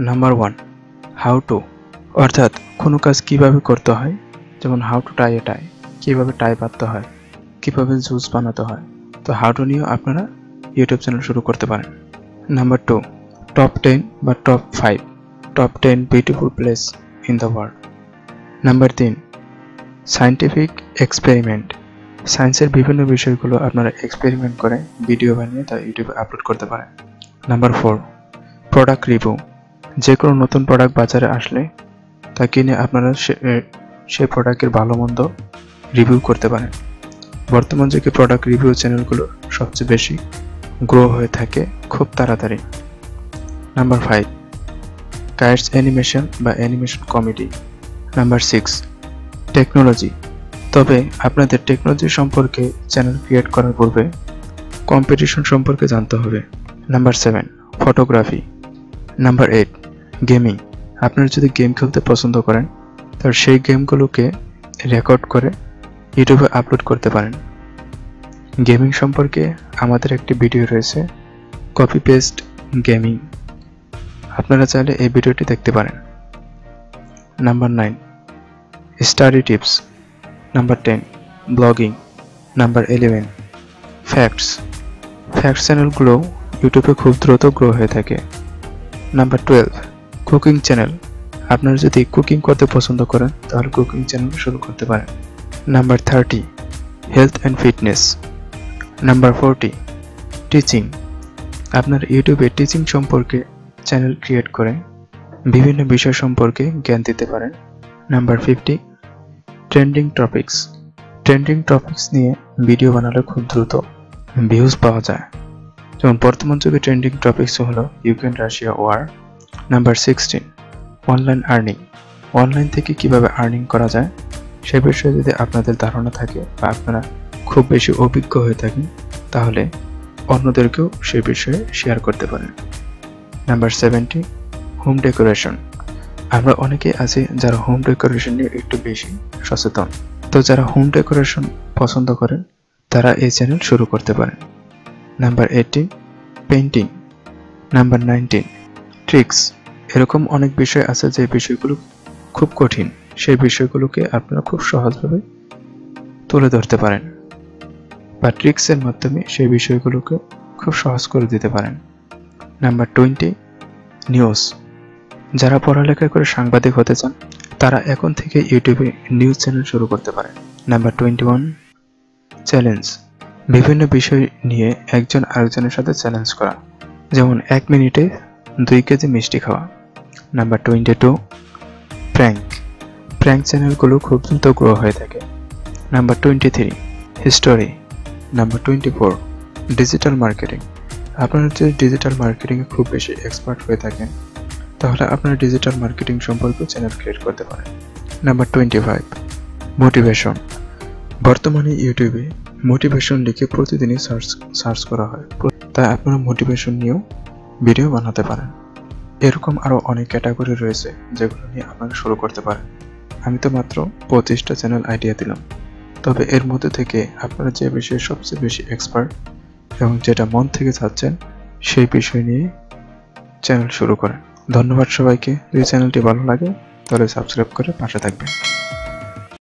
Number 1, how to, অর্থাৎ কোনো কাজ কিভাবে করতে হয়, যেমন হাউ টু টাই এ টাই, কিভাবে টাই বাঁধতে হয়, কিভাবে জুস বানাতে হয়। তো হাউ টু নিয়েও আপনারা ইউটিউব চ্যানেল শুরু করতে পারেন। নাম্বার 2, টপ 10 বা top 5, top 10 beautiful place in the world. Number 3, scientific experiment, সায়েন্সের বিভিন্ন বিষয়গুলো আপনারা এক্সপেরিমেন্ট করে ভিডিও বানিয়ে তা ইউটিউবে আপলোড করতে পারেন। নাম্বার 4, প্রোডাক্ট রিভিউ, যে কোনো নতুন প্রোডাক্ট বাজারে আসলে তা কিনে আপনারা সেই প্রোডাক্টের ভালো মন্দ রিভিউ করতে পারেন। বর্তমান যুগে প্রোডাক্ট রিভিউ চ্যানেলগুলো সবচেয়ে বেশি গ্রো হয়ে থাকে খুব তাড়াতাড়ি। নাম্বার 5, কাইটস অ্যানিমেশন বা অ্যানিমেশন কমেডি। নাম্বার 6, টেকনোলজি, তবে আপনাদের টেকনোলজি সম্পর্কে চ্যানেল ক্রিয়েট করার পূর্বে কম্পিটিশন সম্পর্কে জানতে হবে। Number 7, photography. নাম্বার 8, গেমিং, আপনারা যদি গেম খেলতে পছন্দ করেন তাহলে সেই গেমগুলোকে রেকর্ড করে ইউটিউবে আপলোড করতে পারেন। গেমিং সম্পর্কে আমাদের একটি ভিডিও রয়েছে, কপি পেস্ট গেমিং, আপনারা চাইলে এই ভিডিওটি দেখতে পারেন। Number 9, study tips. Number 10, blogging. Number 11, facts চ্যানেলগুলো ইউটিউবে খুব দ্রুত গ্রো হয়ে থাকে। নাম্বার 12, কুকিং চ্যানেল, আপনারা যদি কুকিং করতে পছন্দ করেন তাহলে কুকিং চ্যানেল শুরু করতে পারেন। Number 30, health and fitness. Number 40, teaching, আপনার ইউটিউবে টিচিং সম্পর্কে চ্যানেল ক্রিয়েট করে বিভিন্ন বিষয় সম্পর্কে জ্ঞান দিতে পারেন। নাম্বার 50, ট্রেন্ডিং টপিকস নিয়ে ভিডিও বানালে খুব দ্রুত ভিউজ পাওয়া যায়। যেমন বর্তমান যুগে ট্রেন্ডিং টপিকস হলো Ukraine Russia war. Number 16, online earning, online থেকে কিভাবে আর্নিং করা যায় সে বিষয়ে যদি আপনাদের ধারণা থাকে বা আপনারা খুব বেশি অভিজ্ঞ হয়ে থাকেন তাহলে অন্যদেরকেও সে বিষয়ে শেয়ার করতে পারেন। নাম্বার 70, হোম ডেকোরেশন, আমরা অনেকেই আছি যারা হোম ডেকোরেশন নিয়ে একটু বেশি সচেতন, তো যারা হোম ডেকোরেশন পছন্দ করেন তারা এই চ্যানেল শুরু করতে পারেন। Number 18, painting. নাম্বার 19, ট্রিক্স, এরকম অনেক বিষয় আছে যে বিষয়গুলো খুব কঠিন, সেই বিষয়গুলোকে আপনারা খুব সহজভাবে তুলে ধরতে পারেন বা ট্রিক্সের মাধ্যমে সেই বিষয়গুলোকে খুব সহজ করে দিতে পারেন। নাম্বার 20, নিউজ, যারা পড়ালেখা করে সাংবাদিক হতে চান তারা এখন থেকে ইউটিউবে নিউজ চ্যানেল শুরু করতে পারেন। নাম্বার 21, চ্যালেঞ্জ, বিভিন্ন বিষয় নিয়ে একজন আরেকজনের সাথে চ্যালেঞ্জ করা, যেমন 1 মিনিটে 2 কেজি মিষ্টি খাওয়া। নাম্বার 22, প্র্যাঙ্ক চ্যানেলগুলো খুব দ্রুত গ্রো হয়ে থাকে। Number 23, history. Number 24, digital marketing, আপনারা যদি ডিজিটাল মার্কেটিংয়ে খুব বেশি এক্সপার্ট হয়ে থাকেন তাহলে আপনারা ডিজিটাল মার্কেটিং সম্পর্কে চ্যানেল ক্রিয়েট করতে পারেন। নাম্বার 25, মোটিভেশন, বর্তমানে ইউটিউবে মোটিভেশন লিখে প্রতিদিনই সার্চ করা হয়, তাই আপনারা মোটিভেশন নিয়েও ভিডিও বানাতে পারেন। এরকম আরও অনেক ক্যাটাগরি রয়েছে যেগুলো নিয়ে আপনারা শুরু করতে পারেন। আমি তো মাত্র 25টা চ্যানেল আইডিয়া দিলাম, তবে এর মধ্যে থেকে আপনারা যে বিষয়ে সবচেয়ে বেশি এক্সপার্ট এবং যেটা মন থেকে চাচ্ছেন সেই বিষয় নিয়ে চ্যানেল শুরু করেন। ধন্যবাদ সবাইকে। যদি চ্যানেলটি ভালো লাগে তাহলে সাবস্ক্রাইব করে পাশে থাকবেন।